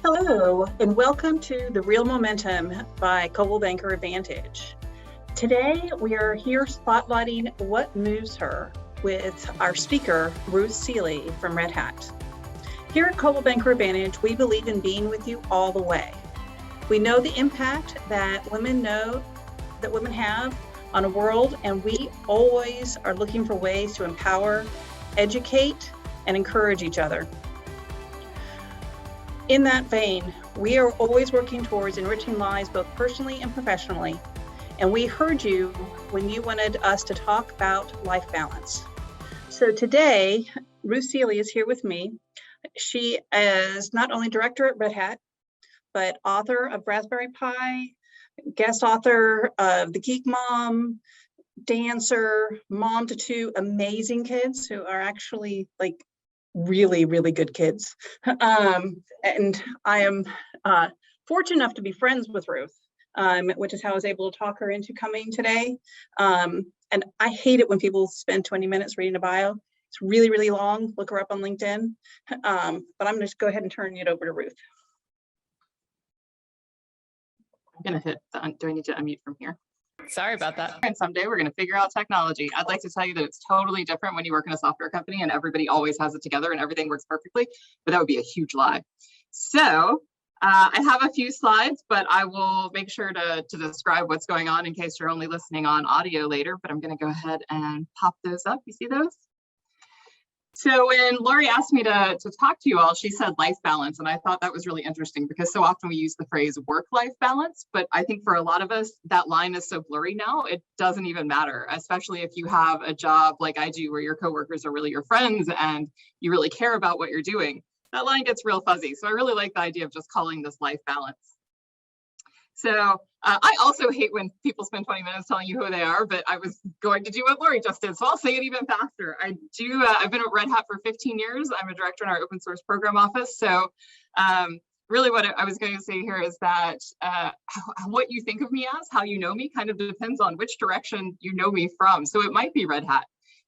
Hello, and welcome to The Real Momentum by Coldwell Banker Advantage. Today, we are here spotlighting what moves her with our speaker, Ruth Suehle from Red Hat. Here at Coldwell Banker Advantage, we believe in being with you all the way. We know the impact that women have on a world, and we always are looking for ways to empower, educate, and encourage each other. In that vein, we are always working towards enriching lives both personally and professionally. And we heard you when you wanted us to talk about life balance. So today, Ruth Suehle is here with me. She is not only director at Red Hat, but author of Raspberry Pi, guest author of the Geek Mom, dancer, mom to two amazing kids who are actually like really, really good kids. And I am fortunate enough to be friends with Ruth, which is how I was able to talk her into coming today. And I hate it when people spend 20 minutes reading a bio. It's really, really long. Look her up on LinkedIn. But I'm going to just go ahead and turn it over to Ruth. I'm going to hit, do I need to unmute from here? Sorry about that. And someday we're going to figure out technology. I'd like to tell you that it's totally different when you work in a software company and everybody always has it together and everything works perfectly, but that would be a huge lie. So I have a few slides, but I will make sure to describe what's going on in case you're only listening on audio later, but I'm going to go ahead and pop those up. You see those? So when Lori asked me to talk to you all, she said life balance. And I thought that was really interesting because so often we use the phrase work-life balance. But I think for a lot of us, that line is so blurry now, it doesn't even matter, especially if you have a job like I do where your coworkers are really your friends and you really care about what you're doing. That line gets real fuzzy. So I really like the idea of just calling this life balance. So I also hate when people spend 20 minutes telling you who they are, but I was going to do what Lori just did, so I'll say it even faster. I've been at Red Hat for 15 years. I'm a director in our open source program office. So really what I was going to say here is that what you think of me as, how you know me, kind of depends on which direction you know me from. So it might be Red Hat.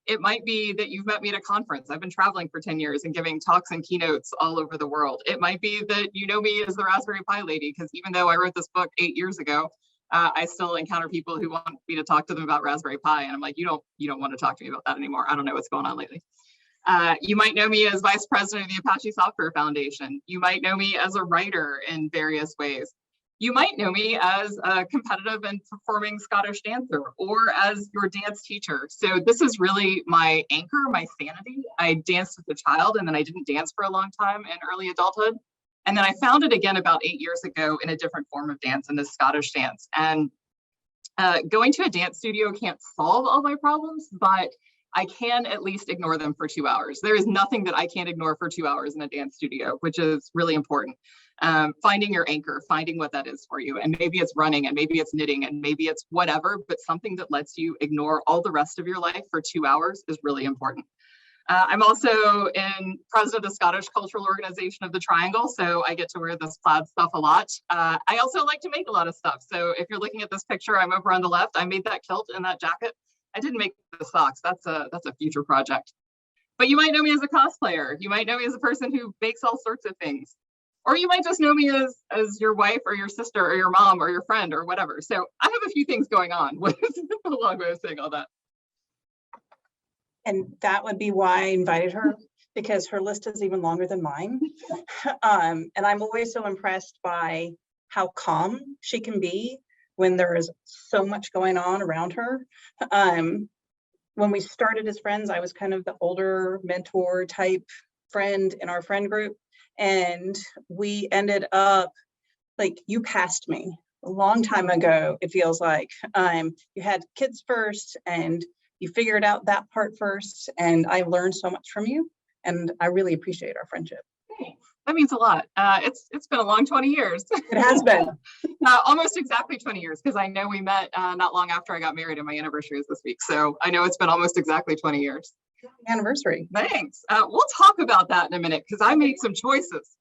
It might be that you've met me at a conference. I've been traveling for 10 years and giving talks and keynotes all over the world. It might be that you know me as the Raspberry Pi lady, because even though I wrote this book 8 years ago, I still encounter people who want me to talk to them about Raspberry Pi. And I'm like, you don't want to talk to me about that anymore. I don't know what's going on lately. You might know me as vice president of the Apache Software Foundation. You might know me as a writer in various ways. You might know me as a competitive and performing Scottish dancer or as your dance teacher. So this is really my anchor, my sanity. I danced as a child and then I didn't dance for a long time in early adulthood. And then I found it again about 8 years ago in a different form of dance, in this Scottish dance. And going to a dance studio can't solve all my problems, but I can at least ignore them for 2 hours. There is nothing that I can't ignore for 2 hours in a dance studio, which is really important. Finding your anchor, finding what that is for you. And maybe it's running and maybe it's knitting and maybe it's whatever, but something that lets you ignore all the rest of your life for 2 hours is really important. I'm also president of the Scottish Cultural Organization of the Triangle, so I get to wear this plaid stuff a lot. I also like to make a lot of stuff. So if you're looking at this picture, I'm over on the left. I made that kilt and that jacket. I didn't make the socks. That's a future project. But you might know me as a cosplayer. You might know me as a person who makes all sorts of things. Or you might just know me as your wife or your sister or your mom or your friend or whatever. So I have a few things going on, with a long way of saying all that. And that would be why I invited her, because her list is even longer than mine. And I'm always so impressed by how calm she can be when there is so much going on around her. When we started as friends, I was kind of the older mentor type friend in our friend group. And we ended up, like, you passed me a long time ago, it feels like. You had kids first and you figured out that part first. And I learned so much from you. And I really appreciate our friendship. Thanks. That means a lot. It's been a long 20 years. It has been. Almost exactly 20 years, because I know we met not long after I got married and my anniversary is this week. So I know it's been almost exactly 20 years. Anniversary. Thanks. We'll talk about that in a minute because I made some choices.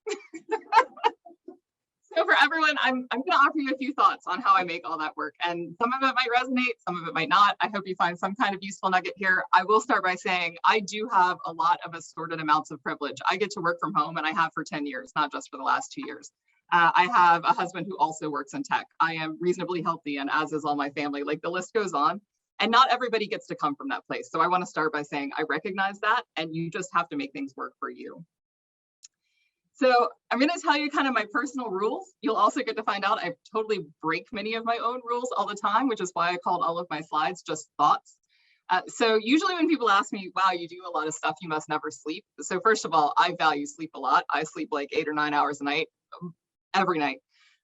So for everyone, I'm going to offer you a few thoughts on how I make all that work. And some of it might resonate, some of it might not. I hope you find some kind of useful nugget here. I will start by saying I do have a lot of assorted amounts of privilege. I get to work from home, and I have for 10 years, not just for the last 2 years. I have a husband who also works in tech. I am reasonably healthy, and as is all my family. Like, the list goes on. And not everybody gets to come from that place. So I want to start by saying I recognize that, and you just have to make things work for you. So I'm going to tell you kind of my personal rules. You'll also get to find out I totally break many of my own rules all the time, which is why I called all of my slides just thoughts. So usually when people ask me, wow, you do a lot of stuff, you must never sleep. So first of all, I value sleep a lot. I sleep like 8 or 9 hours a night, every night.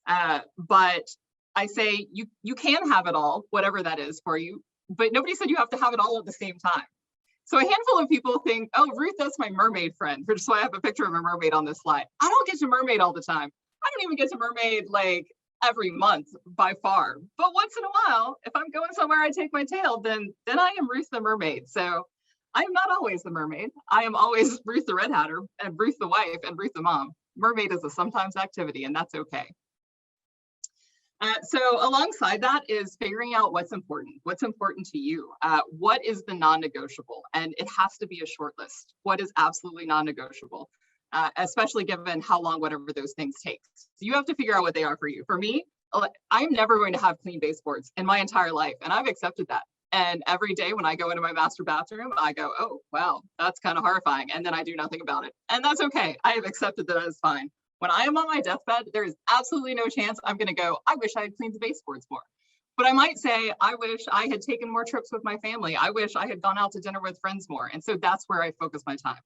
But I say you can have it all, whatever that is for you, but nobody said you have to have it all at the same time. So a handful of people think, oh, Ruth, that's my mermaid friend, which is why I have a picture of a mermaid on this slide. I don't get to mermaid all the time. I don't even get to mermaid like every month by far. But once in a while, if I'm going somewhere I take my tail, then I am Ruth the mermaid. So I am not always the mermaid. I am always Ruth the red hatter and Ruth the wife and Ruth the mom. Mermaid is a sometimes activity, and that's okay. So alongside that is figuring out what's important to you. What is the non-negotiable? And it has to be a short list. What is absolutely non-negotiable, especially given how long whatever those things take. So you have to figure out what they are for you. For me, I'm never going to have clean baseboards in my entire life, and I've accepted that. And every day when I go into my master bathroom, I go, oh, wow, that's kind of horrifying. And then I do nothing about it. And that's okay. I have accepted that is fine. When I am on my deathbed, there is absolutely no chance I'm going to go, I wish I had cleaned the baseboards more. But I might say, I wish I had taken more trips with my family. I wish I had gone out to dinner with friends more. And so that's where I focus my time.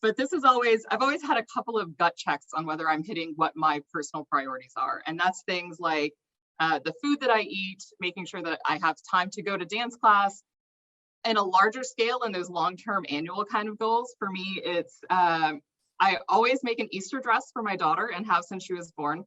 But this is I've always had a couple of gut checks on whether I'm hitting what my personal priorities are. And that's things like the food that I eat, making sure that I have time to go to dance class. And a larger scale and those long-term annual kind of goals, for me, it's I always make an Easter dress for my daughter and have since she was born.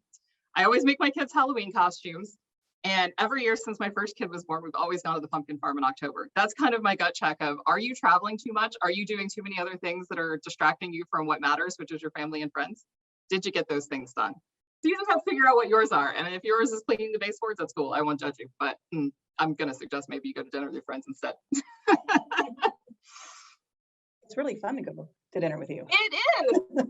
I always make my kids Halloween costumes. And every year since my first kid was born, we've always gone to the pumpkin farm in October. That's kind of my gut check of, are you traveling too much? Are you doing too many other things that are distracting you from what matters, which is your family and friends? Did you get those things done? So you just have to figure out what yours are. And if yours is cleaning the baseboards, that's cool. I won't judge you, but I'm going to suggest maybe you go to dinner with your friends instead. It's really fun to go to dinner with you. It is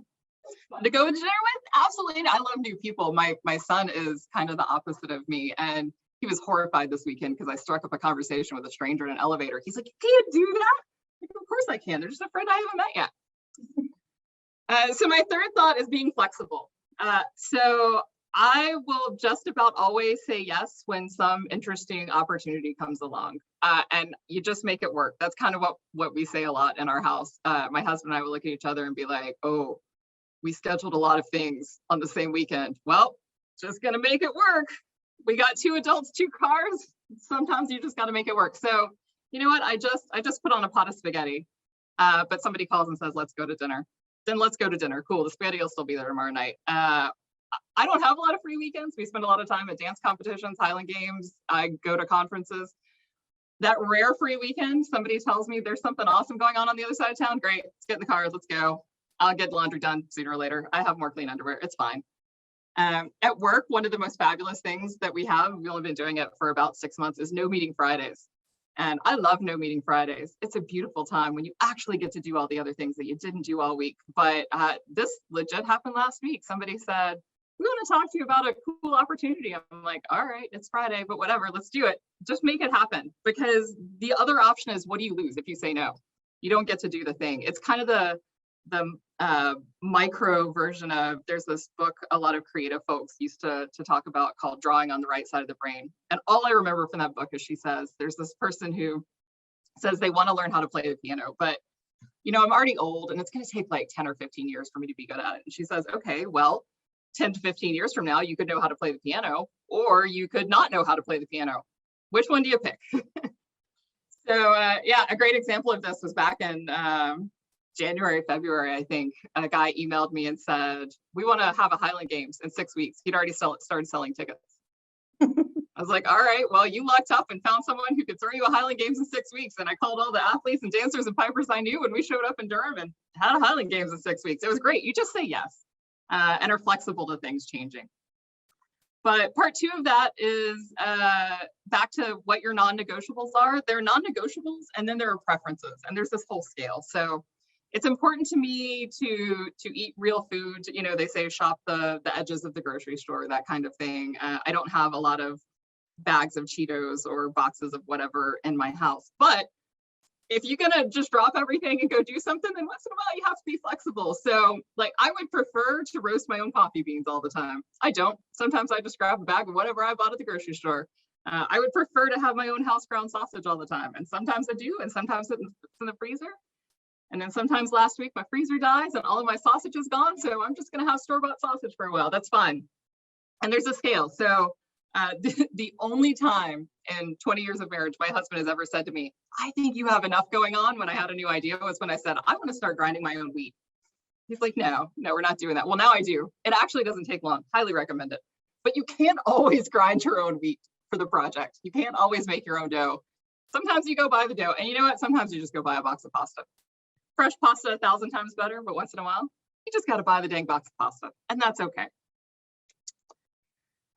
fun to go to dinner with. Absolutely. I love new people. My son is kind of the opposite of me. And he was horrified this weekend because I struck up a conversation with a stranger in an elevator. He's like, you can't do that. Like, of course I can. They're just a friend I haven't met yet. So my third thought is being flexible. So I will just about always say yes when some interesting opportunity comes along, and you just make it work. That's kind of what we say a lot in our house. My husband and I will look at each other and be like, oh, we scheduled a lot of things on the same weekend. Well, just gonna make it work. We got 2 adults, 2 cars. Sometimes you just got to make it work. So you know what? I just put on a pot of spaghetti, but somebody calls and says, let's go to dinner. Then let's go to dinner. Cool. The spaghetti will still be there tomorrow night. I don't have a lot of free weekends. We spend a lot of time at dance competitions, Highland Games. I go to conferences. That rare free weekend, somebody tells me there's something awesome going on the other side of town. Great. Let's get in the car. Let's go. I'll get laundry done sooner or later. I have more clean underwear. It's fine. At work, one of the most fabulous things that we have, we've only been doing it for about 6 months, is no meeting Fridays. And I love no meeting Fridays. It's a beautiful time when you actually get to do all the other things that you didn't do all week. But this legit happened last week. Somebody said, we want to talk to you about a cool opportunity. I'm like, all right, it's Friday, but whatever, let's do it. Just make it happen. Because the other option is, what do you lose if you say no? You don't get to do the thing. It's kind of the micro version of, there's this book a lot of creative folks used to talk about called Drawing on the Right Side of the Brain. And all I remember from that book is she says, there's this person who says they want to learn how to play the piano, but I'm already old and it's going to take like 10 or 15 years for me to be good at it. And she says, okay, well, 10 to 15 years from now, you could know how to play the piano, or you could not know how to play the piano. Which one do you pick? So yeah, a great example of this was back in January, February, I think. A guy emailed me and said, we want to have a Highland Games in 6 weeks. He'd already started selling tickets. I was like, all right, well, you lucked up and found someone who could throw you a Highland Games in 6 weeks. And I called all the athletes and dancers and pipers I knew, and we showed up in Durham and had a Highland Games in 6 weeks. It was great. You just say yes. And are flexible to things changing. But part two of that is back to what your non-negotiables are. There are non-negotiables, and then there are preferences, and there's this whole scale. So it's important to me to eat real food. You know, they say shop the edges of the grocery store, that kind of thing. I don't have a lot of bags of Cheetos or boxes of whatever in my house, but if you're gonna just drop everything and go do something, then once in a while you have to be flexible. So like, I would prefer to roast my own coffee beans all the time. I don't. Sometimes I just grab a bag of whatever I bought at the grocery store. I would prefer to have my own house ground sausage all the time. And sometimes I do, and sometimes it's in the freezer. And then sometimes last week my freezer dies and all of my sausage is gone. So I'm just gonna have store-bought sausage for a while. That's fine. And there's a scale. So the only time in 20 years of marriage my husband has ever said to me, I think you have enough going on, when I had a new idea, was when I said, I want to start grinding my own wheat. He's like, no, we're not doing that. Well, now I do. It actually doesn't take long. Highly recommend it. But you can't always grind your own wheat for the project. You can't always make your own dough. Sometimes you go buy the dough, and you know what? Sometimes you just go buy a box of pasta. Fresh pasta 1,000 times better, but once in a while, you just got to buy the dang box of pasta, and that's okay.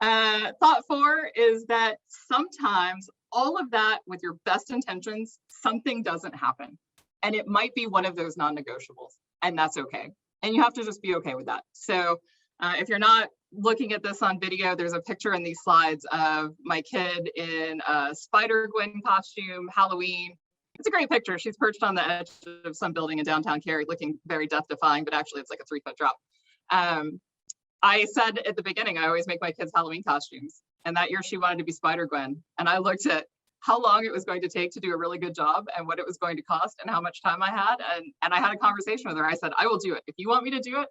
Thought 4 is that sometimes all of that, with your best intentions, something doesn't happen. And it might be one of those non-negotiables, and that's okay. And you have to just be okay with that. So if you're not looking at this on video, there's a picture in these slides of my kid in a Spider-Gwen costume, Halloween. It's a great picture. She's perched on the edge of some building in downtown Cary, looking very death-defying, but actually it's like a 3-foot drop. I said at the beginning, I always make my kids Halloween costumes. And that year she wanted to be Spider-Gwen. And I looked at how long it was going to take to do a really good job and what it was going to cost and how much time I had. And I had a conversation with her. I said, I will do it. If you want me to do it,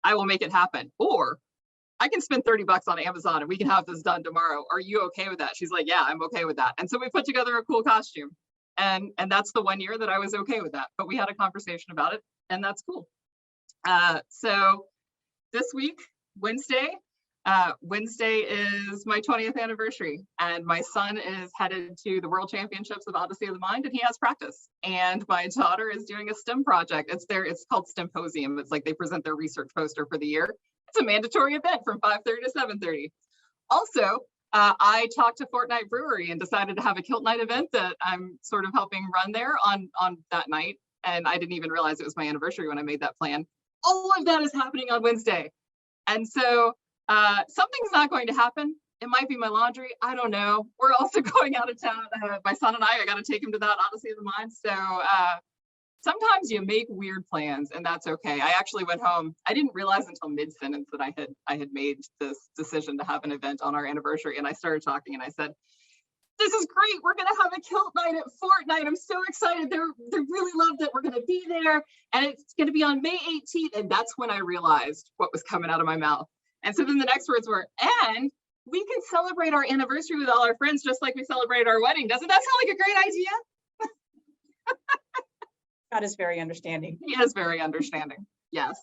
I will make it happen. Or I can spend $30 on Amazon and we can have this done tomorrow. Are you okay with that? She's like, yeah, I'm okay with that. And so we put together a cool costume. And that's the one year that I was okay with that. But we had a conversation about it, and that's cool. So this week, Wednesday is my 20th anniversary, and my son is headed to the World Championships of Odyssey of the Mind, and he has practice. And my daughter is doing a STEM project. It's called Stemposium. It's like they present their research poster for the year. It's a mandatory event from 5:30 to 7:30. Also, I talked to Fortnite Brewery and decided to have a Kilt Night event that I'm sort of helping run there on that night. And I didn't even realize it was my anniversary when I made that plan. All of that is happening on Wednesday. And so something's not going to happen. It might be my laundry. I don't know. We're also going out of town. My son and I got to take him to that Odyssey of the Mind. So sometimes you make weird plans, and that's okay. I actually went home. I didn't realize until mid-sentence that I had made this decision to have an event on our anniversary. And I started talking and I said, this is great. We're going to have a Kilt Night at Fortnite. I'm so excited. They really loved it. We're going to be there. And it's going to be on May 18th. And that's when I realized what was coming out of my mouth. And so then the next words were, and we can celebrate our anniversary with all our friends, just like we celebrated our wedding. Doesn't that sound like a great idea? God is very understanding. He is very understanding. Yes.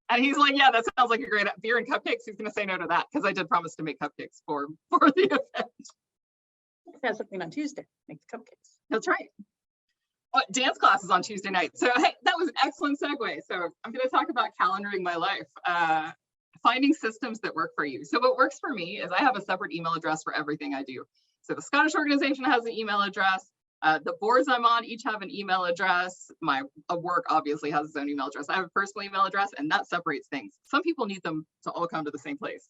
And he's like, yeah, that sounds like a great beer and cupcakes. He's going to say no to that, because I did promise to make cupcakes for the event. Has something on Tuesday. Make the cupcakes. That's right. Dance class is on Tuesday night. So hey, that was an excellent segue. So I'm going to talk about calendaring my life, finding systems that work for you. So what works for me is I have a separate email address for everything I do. So the Scottish organization has an email address. The boards I'm on each have an email address. My work obviously has its own email address. I have a personal email address, and that separates things. Some people need them to all come to the same place.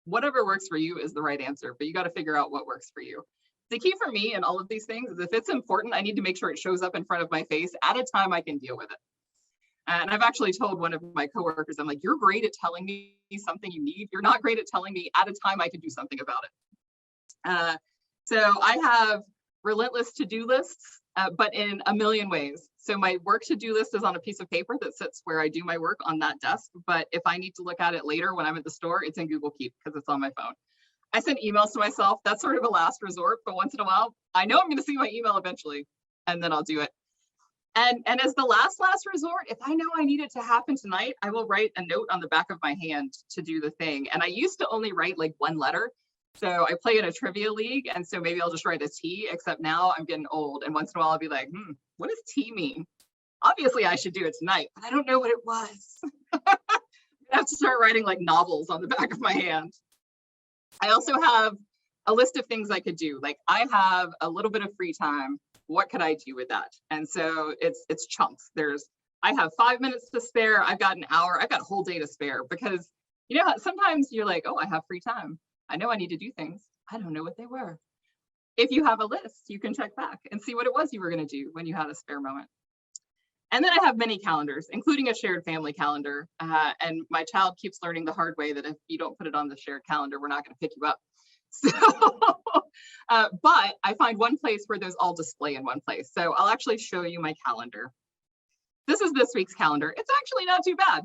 Whatever works for you is the right answer, but you got to figure out what works for you. The key for me in all of these things is if it's important, I need to make sure it shows up in front of my face at a time I can deal with it. And I've actually told one of my coworkers, I'm like, you're great at telling me something you need. You're not great at telling me at a time I can do something about it. So I have relentless to-do lists, but in a million ways. So my work to-do list is on a piece of paper that sits where I do my work on that desk. But if I need to look at it later when I'm at the store, it's in Google Keep because it's on my phone. I send emails to myself. That's sort of a last resort, but once in a while, I know I'm going to see my email eventually, and then I'll do it. And as the last resort, if I know I need it to happen tonight, I will write a note on the back of my hand to do the thing. And I used to only write like one letter. So I play in a trivia league, and so maybe I'll just write a T, except now I'm getting old. And once in a while I'll be like, what does T mean? Obviously I should do it tonight, but I don't know what it was. I have to start writing like novels on the back of my hand. I also have a list of things I could do. Like I have a little bit of free time. What could I do with that? And so it's chunks. I have 5 minutes to spare. I've got an hour. I've got a whole day to spare, because you know, sometimes you're like, oh, I have free time. I know I need to do things. I don't know what they were. If you have a list, you can check back and see what it was you were going to do when you had a spare moment. And then I have many calendars, including a shared family calendar. And my child keeps learning the hard way that if you don't put it on the shared calendar, we're not going to pick you up. So, but I find one place where those all display in one place. So I'll actually show you my calendar. This is this week's calendar. It's actually not too bad.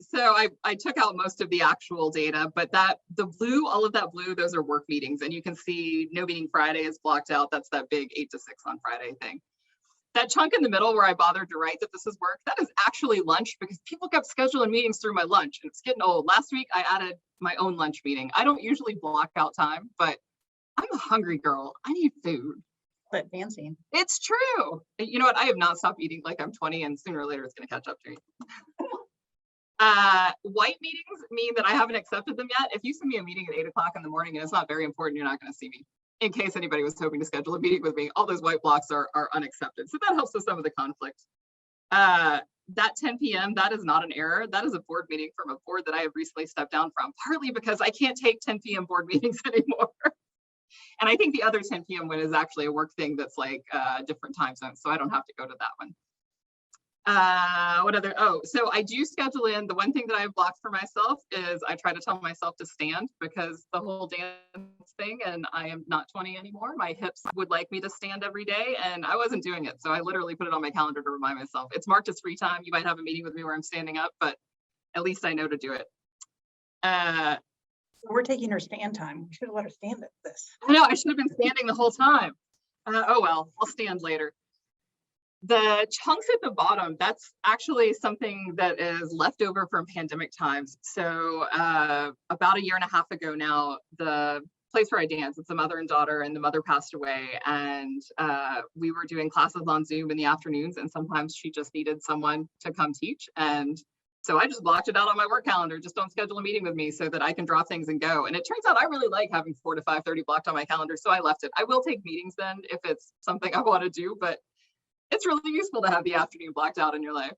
So I took out most of the actual data, but the blue, all of that blue, those are work meetings. And you can see no meeting Friday is blocked out. That's that big 8 to 6 on Friday thing. That chunk in the middle where I bothered to write that this is work, that is actually lunch, because people kept scheduling meetings through my lunch and it's getting old. Last week, I added my own lunch meeting. I don't usually block out time, but I'm a hungry girl. I need food. But fancy. It's true. You know what? I have not stopped eating like I'm 20, and sooner or later it's going to catch up to me. White meetings mean that I haven't accepted them yet. If you send me a meeting at 8 o'clock in the morning and it's not very important, you're not going to see me. In case anybody was hoping to schedule a meeting with me, all those white blocks are unaccepted. So that helps with some of the conflict. That 10 p.m., that is not an error. That is a board meeting from a board that I have recently stepped down from, partly because I can't take 10 p.m. board meetings anymore. And I think the other 10 p.m. one is actually a work thing that's like different time zones, so I don't have to go to that one. What other, so I do schedule in. The one thing that I've blocked for myself is I try to tell myself to stand, because the whole dance thing, and I am not 20 anymore. My hips would like me to stand every day, and I wasn't doing it. So I literally put it on my calendar to remind myself. It's marked as free time. You might have a meeting with me where I'm standing up, but at least I know to do it. We're taking her stand time. We should have let her stand at this. I know, I should have been standing the whole time. Oh well, I'll stand later. The chunks at the bottom, that's actually something that is left over from pandemic times. So about 1.5 years ago now, the place where I dance, it's a mother and daughter, and the mother passed away. And we were doing classes on Zoom in the afternoons, and sometimes she just needed someone to come teach. And so I just blocked it out on my work calendar. Just don't schedule a meeting with me so that I can drop things and go. And it turns out I really like having 4 to 5:30 blocked on my calendar. So I left it. I will take meetings then if it's something I want to do, but it's really useful to have the afternoon blocked out in your life.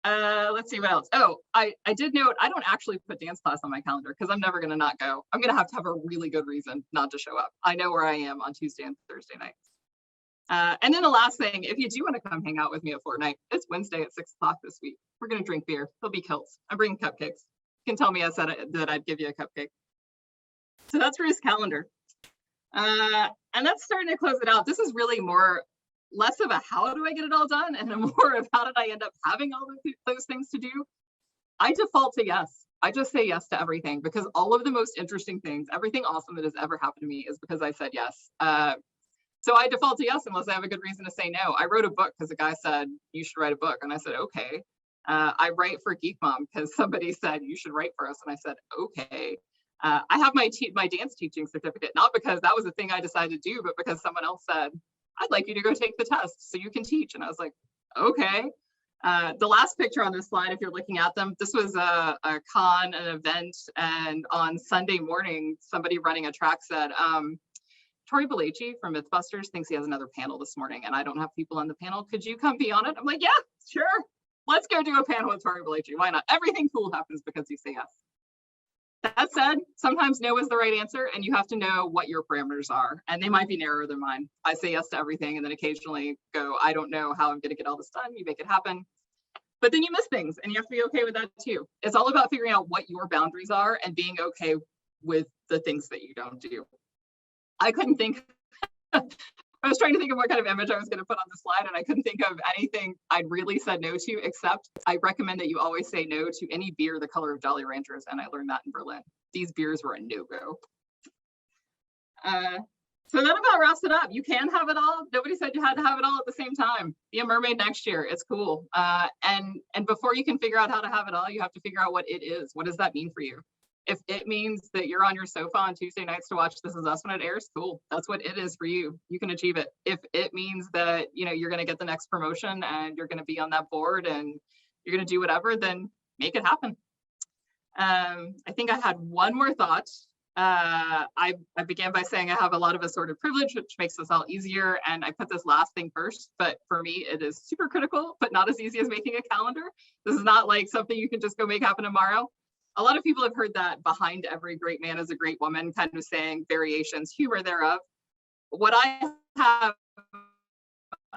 Let's see what else. Oh, I did note, I don't actually put dance class on my calendar because I'm never going to not go. I'm going to have a really good reason not to show up. I know where I am on Tuesday and Thursday nights. And then the last thing, if you do want to come hang out with me at Fortnite, it's Wednesday at 6 o'clock this week. We're going to drink beer. There'll be kilts. I'm bringing cupcakes. You can tell me I said that I'd give you a cupcake. So that's Ruth's calendar. And that's starting to close it out. This is really less of a how do I get it all done, and a more of how did I end up having all of those things to do. I default to yes. I just say yes to everything, because all of the most interesting things, everything awesome that has ever happened to me is because I said yes. So I default to yes unless I have a good reason to say no. I wrote a book because a guy said, you should write a book. And I said, okay. I write for Geek Mom because somebody said, you should write for us. And I said, okay. I have my dance teaching certificate, not because that was a thing I decided to do, but because someone else said, I'd like you to go take the test so you can teach. And I was like, okay. The last picture on this slide, if you're looking at them, this was a con, an event. And on Sunday morning, somebody running a track said, Tori Belleci from Mythbusters thinks he has another panel this morning and I don't have people on the panel. Could you come be on it? I'm like, yeah, sure. Let's go do a panel with Tori Belleci. Why not? Everything cool happens because you say yes. That said, sometimes no is the right answer, and you have to know what your parameters are, and they might be narrower than mine. I say yes to everything and then occasionally go, I don't know how I'm going to get all this done. You make it happen. But then you miss things, and you have to be okay with that too. It's all about figuring out what your boundaries are and being okay with the things that you don't do. I couldn't think, I was trying to think of what kind of image I was going to put on the slide, and I couldn't think of anything I'd really said no to, except I recommend that you always say no to any beer the color of Jolly Ranchers, and I learned that in Berlin. These beers were a no-go. So that about wraps it up. You can have it all. Nobody said you had to have it all at the same time. Be a mermaid next year. It's cool. And before you can figure out how to have it all, you have to figure out what it is. What does that mean for you? If it means that you're on your sofa on Tuesday nights to watch This Is Us when it airs, cool. That's what it is for you. You can achieve it. If it means that, you know, you're going to get the next promotion and you're going to be on that board and you're going to do whatever, then make it happen. I think I had one more thought. I began by saying I have a lot of assorted privilege, which makes this all easier. And I put this last thing first, but for me, it is super critical, but not as easy as making a calendar. This is not like something you can just go make happen tomorrow. A lot of people have heard that behind every great man is a great woman, kind of saying variations, humor thereof. What I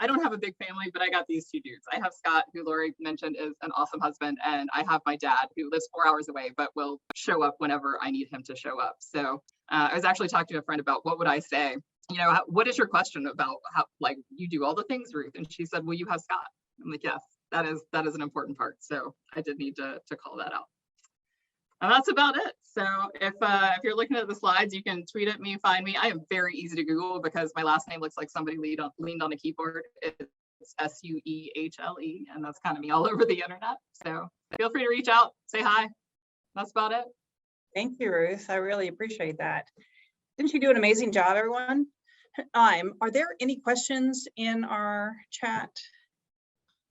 don't have a big family, but I got these two dudes. I have Scott, who Lori mentioned is an awesome husband, and I have my dad, who lives 4 hours away, but will show up whenever I need him to show up. So I was actually talking to a friend about what would I say? You know, what is your question about how, like, you do all the things, Ruth? And she said, well, you have Scott. I'm like, yes, that is an important part. So I did need to call that out. And that's about it. So if you're looking at the slides, you can tweet at me, find me. I am very easy to Google because my last name looks like somebody leaned on a keyboard. It's Suehle, and that's kind of me all over the internet. So feel free to reach out, say hi. That's about it. Thank you, Ruth. I really appreciate that. Didn't you do an amazing job, everyone? Are there any questions in our chat?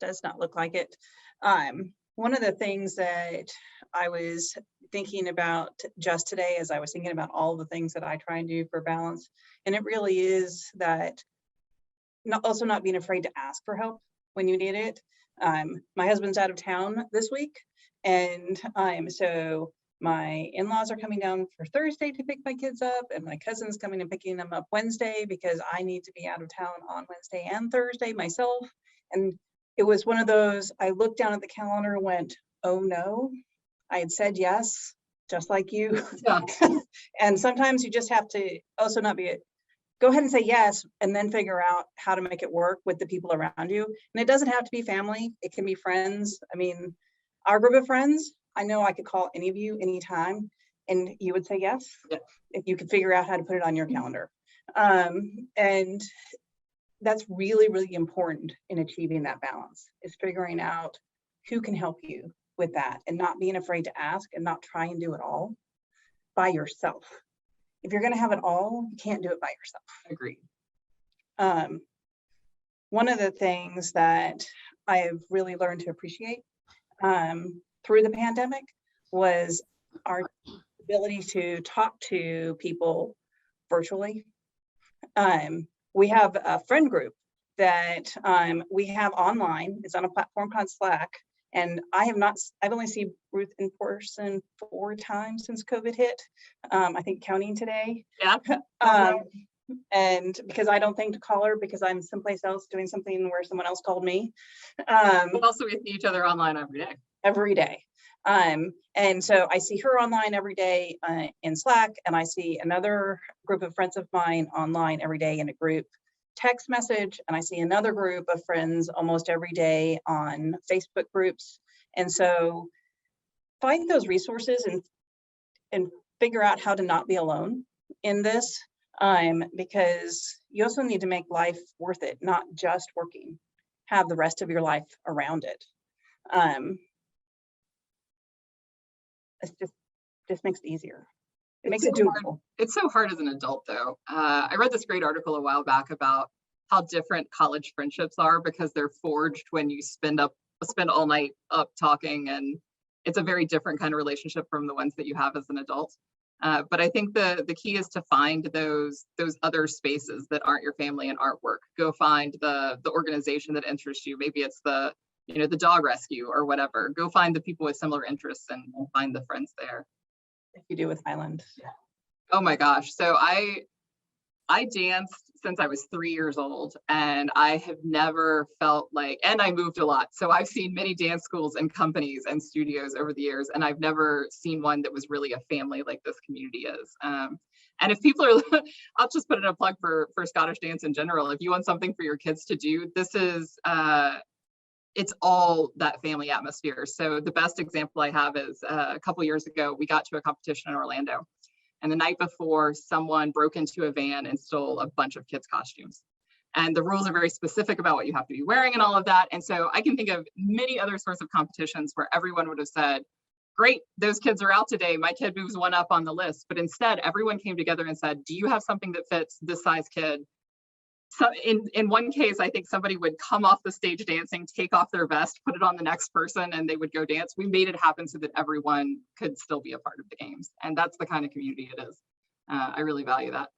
Does not look like it. One of the things that I was thinking about just today as I was thinking about all the things that I try and do for balance, and it really is that also not being afraid to ask for help when you need it. My husband's out of town this week, and so my in-laws are coming down for Thursday to pick my kids up, and my cousin's coming and picking them up Wednesday because I need to be out of town on Wednesday and Thursday myself. And it was one of those, I looked down at the calendar and went, oh no, I had said yes, just like you. Yeah. And sometimes you just have to also go ahead and say yes, and then figure out how to make it work with the people around you. And it doesn't have to be family, it can be friends. I mean, our group of friends, I know I could call any of you anytime and you would say yes, yeah, if you could figure out how to put it on your calendar. And that's really, really important in achieving that balance, is figuring out who can help you with that and not being afraid to ask and not try and do it all by yourself. If you're going to have it all, you can't do it by yourself. Agreed. One of the things that I have really learned to appreciate through the pandemic was our ability to talk to people virtually. We have a friend group that we have online. It's on a platform called Slack. And I've only seen Ruth in person 4 times since COVID hit. I think counting today. Yeah. And because I don't think to call her because I'm someplace else doing something where someone else called me. Also, we see each other online every day. Every day. And so I see her online every day in Slack, and I see another group of friends of mine online every day in a group text message, and I see another group of friends almost every day on Facebook groups. And so find those resources and figure out how to not be alone in this, because you also need to make life worth it, not just working, have the rest of your life around it. It's just makes it easier. It makes it doable. It's so hard as an adult, though. I read this great article a while back about how different college friendships are because they're forged when you spend all night up talking, and it's a very different kind of relationship from the ones that you have as an adult. But I think the key is to find those other spaces that aren't your family and aren't work. Go find the organization that interests you. Maybe it's the dog rescue or whatever. Go find the people with similar interests and find the friends there. If you do with Highland. Oh my gosh. So I danced since I was 3 years old, and I have never felt like, and I moved a lot. So I've seen many dance schools and companies and studios over the years, and I've never seen one that was really a family like this community is. And if people are, I'll just put in a plug for Scottish dance in general. If you want something for your kids to do, this is, it's all that family atmosphere. So the best example I have is a couple years ago, we got to a competition in Orlando. And the night before, someone broke into a van and stole a bunch of kids' costumes. And the rules are very specific about what you have to be wearing and all of that. And so I can think of many other sorts of competitions where everyone would have said, great, those kids are out today. My kid moves one up on the list. But instead, everyone came together and said, do you have something that fits this size kid? So in one case, I think somebody would come off the stage dancing, take off their vest, put it on the next person, and they would go dance. We made it happen so that everyone could still be a part of the games. And that's the kind of community it is. I really value that.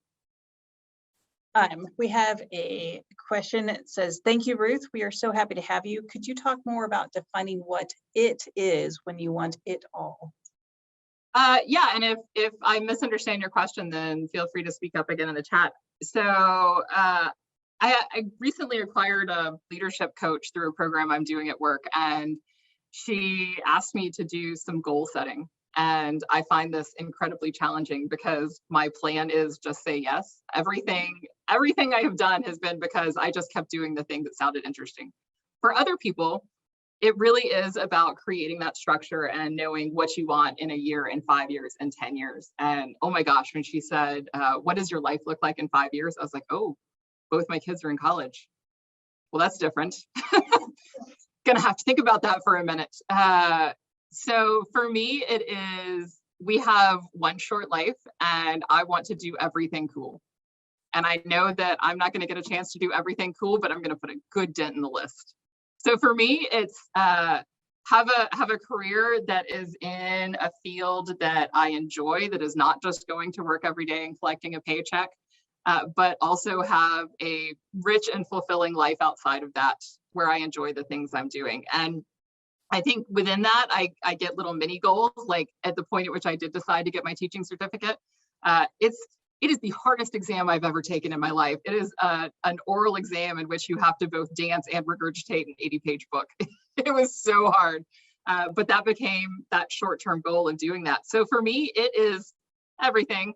We have a question that says, thank you, Ruth. We are so happy to have you. Could you talk more about defining what it is when you want it all? Yeah, and if I misunderstand your question, then feel free to speak up again in the chat. So I recently acquired a leadership coach through a program I'm doing at work, and she asked me to do some goal setting. And I find this incredibly challenging because my plan is just say yes. Everything I have done has been because I just kept doing the thing that sounded interesting. For other people, it really is about creating that structure and knowing what you want in a year, in 5 years, and 10 years. And oh my gosh, when she said, what does your life look like in 5 years? I was like, oh, both my kids are in college. Well, that's different. Gonna have to think about that for a minute. So for me, it is, we have one short life and I want to do everything cool. And I know that I'm not going to get a chance to do everything cool, but I'm going to put a good dent in the list. So for me, it's have a career that is in a field that I enjoy, that is not just going to work every day and collecting a paycheck, but also have a rich and fulfilling life outside of that, where I enjoy the things I'm doing. And I think within that, I get little mini goals, like at the point at which I did decide to get my teaching certificate. It is the hardest exam I've ever taken in my life. It is an oral exam in which you have to both dance and regurgitate an 80-page book. It was so hard, but that became that short-term goal of doing that. So for me, it is everything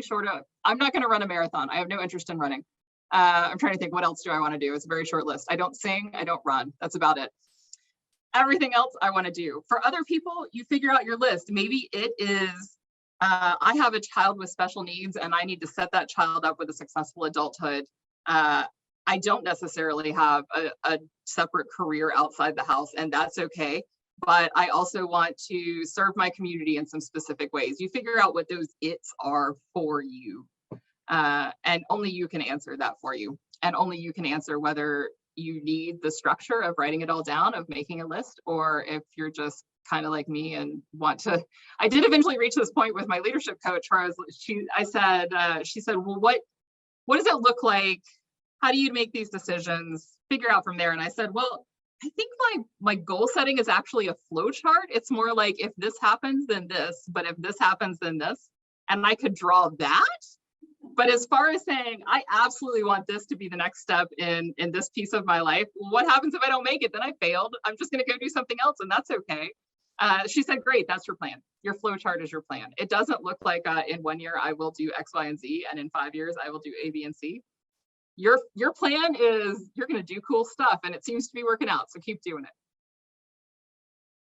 short of, I'm not gonna run a marathon. I have no interest in running. I'm trying to think, what else do I wanna do? It's a very short list. I don't sing, I don't run, that's about it. Everything else I want to do. For other people, you figure out your list. Maybe it is, I have a child with special needs and I need to set that child up with a successful adulthood. I don't necessarily have a separate career outside the house, and that's okay. But I also want to serve my community in some specific ways. You figure out what those its are for you. And only you can answer that for you. And only you can answer whether you need the structure of writing it all down, of making a list, or if you're just kind of like me and want to. I did eventually reach this point with my leadership coach where she said, well, what does it look like? How do you make these decisions? Figure out from there. And I said, well, I think my goal setting is actually a flow chart. It's more like, if this happens, then this, but if this happens, then this. And I could draw that. But as far as saying, I absolutely want this to be the next step in this piece of my life, what happens if I don't make it? Then I failed. I'm just going to go do something else, and that's okay. She said, great, that's your plan. Your flow chart is your plan. It doesn't look like in 1 year I will do X, Y, and Z, and in 5 years I will do A, B, and C. Your plan is you're going to do cool stuff, and it seems to be working out, so keep doing it.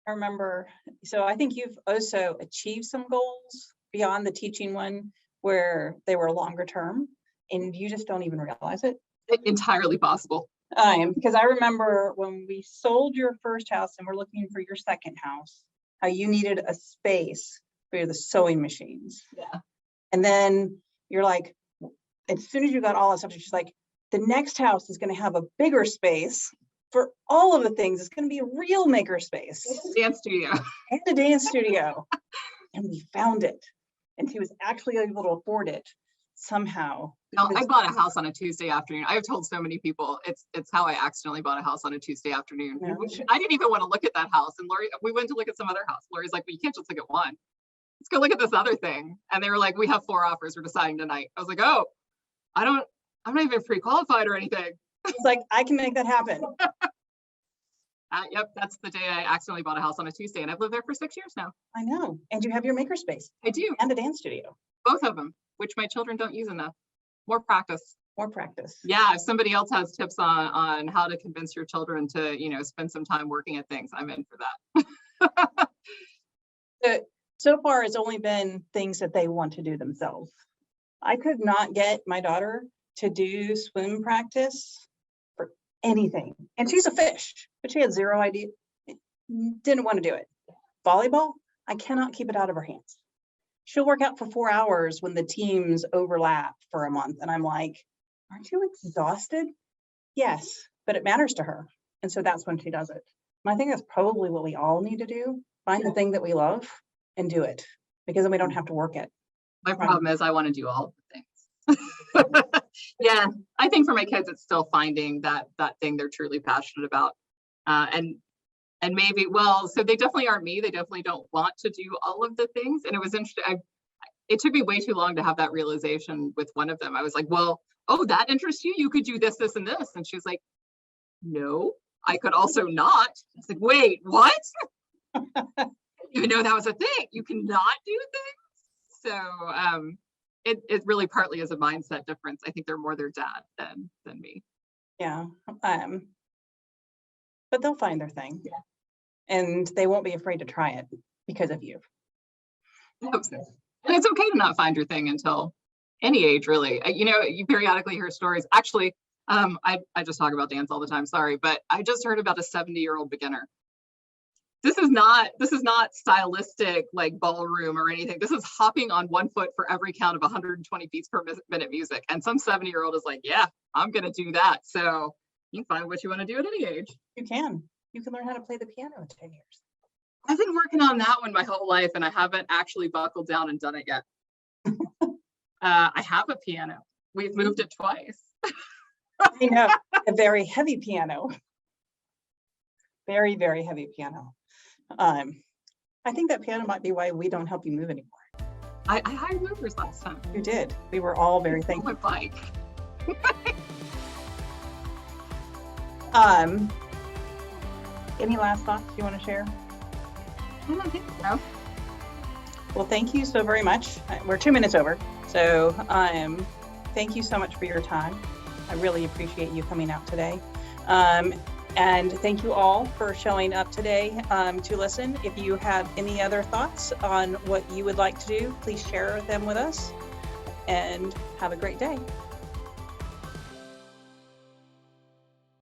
I remember, so I think you've also achieved some goals beyond the teaching one, where they were longer term and you just don't even realize it. Entirely possible. Because I remember when we sold your first house and we're looking for your second house, how you needed a space for the sewing machines. Yeah. And then you're like, as soon as you got all that stuff, she's like, the next house is going to have a bigger space for all of the things. It's going to be a real maker space. Dance studio. And a dance studio. And we found it. And he was actually able to afford it somehow. No, I bought a house on a Tuesday afternoon. I have told so many people it's how I accidentally bought a house on a Tuesday afternoon. Yeah. I didn't even want to look at that house. And Lori, we went to look at some other house. Lori's like, well, you can't just look at one. Let's go look at this other thing. And they were like, we have 4 offers. We're deciding tonight. I was like, oh, I'm not even pre-qualified or anything. It's like, I can make that happen. Yep, that's the day I accidentally bought a house on a Tuesday, and I've lived there for 6 years now. I know. And you have your makerspace. I do. And a dance studio. Both of them, which my children don't use enough. More practice. More practice. Yeah, if somebody else has tips on how to convince your children to, spend some time working at things, I'm in for that. So far, it's only been things that they want to do themselves. I could not get my daughter to do swim practice for anything. And she's a fish, but she had zero idea, didn't want to do it. Volleyball, I cannot keep it out of her hands. She'll work out for 4 hours when the teams overlap for a month. And I'm like, Aren't you exhausted? Yes, but it matters to her. And so that's when she does it. And I think that's probably what we all need to do. Find the thing that we love and do it, because then we don't have to work it. My problem is I want to do all of the things. Yeah, I think for my kids, it's still finding that thing they're truly passionate about. And maybe, well, so they definitely aren't me. They definitely don't want to do all of the things. And it was interesting. It took me way too long to have that realization with one of them. I was like, well, oh, that interests you? You could do this, this, and this. And she was like, no, I could also not. I was like, wait, what? You know, that was a thing. You cannot do things. So it really partly is a mindset difference. I think they're more their dad than me. Yeah. But they'll find their thing. Yeah. And they won't be afraid to try it because of you. I hope so. And it's okay to not find your thing until any age, really. You know, you periodically hear stories. Actually, I just talk about dance all the time, sorry, but I just heard about a 70-year-old beginner. This is not stylistic like ballroom or anything. This is hopping on one foot for every count of 120 beats per minute music. And some 70-year-old is like, yeah, I'm going to do that. So you can find what you want to do at any age. You can learn how to play the piano in 10 years. I've been working on that one my whole life, and I haven't actually buckled down and done it yet. I have a piano. We've moved it twice. I know, a very heavy piano. Very, very heavy piano. I think that piano might be why we don't help you move anymore. I hired movers last time. You did. We were all very thankful. My bike. Any last thoughts you want to share? I don't think so. Well, thank you so very much. We're 2 minutes over. So thank you so much for your time. I really appreciate you coming out today. And thank you all for showing up today to listen. If you have any other thoughts on what you would like to do, please share them with us, and have a great day.